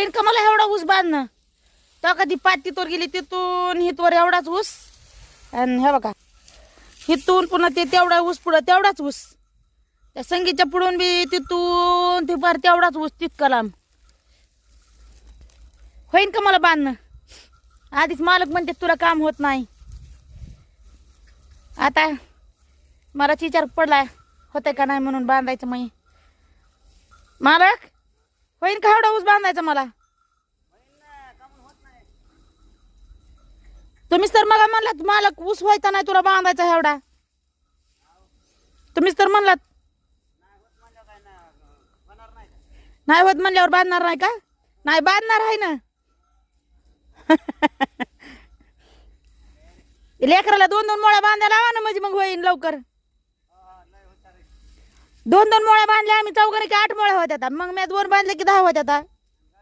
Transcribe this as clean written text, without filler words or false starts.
होईन का मला एवढा ऊस बांधणं? तो कधी पातीतवर गेली तिथून हितवर एवढाच ऊस, आणि हे बघा हिथून पुन्हा ते तेवढा ऊस, पुढं तेवढाच ऊस, त्या संगीच्या पुढून बी तिथून ते फार तेवढाच ऊस, तितका लांब. होईन का मला बांधणं? आधीच मालक म्हणते तुला काम होत नाही. आता मला विचार पडलाय होतंय का नाही म्हणून बांधायचं. मग मालक होईन का एवढा ऊस बांधायचा मला? तुम्हीच तर मला म्हणलात मालक ऊस व्हायचा नाही तुला बांधायचा एवढा. तुम्हीच तर म्हणलात नाही होत म्हणल्यावर बांधणार नाही का? नाही बांधणार आहे ना. लेकराला 2-2 मोळ्या बांधायला लावा ना, म्हणजे मग होईन लवकर. 2-2 मोळ्या बांधल्या आम्ही चौघांनी की 8 मोळ्या होत्या. मग मी 2 बांधले की 10 होत्या.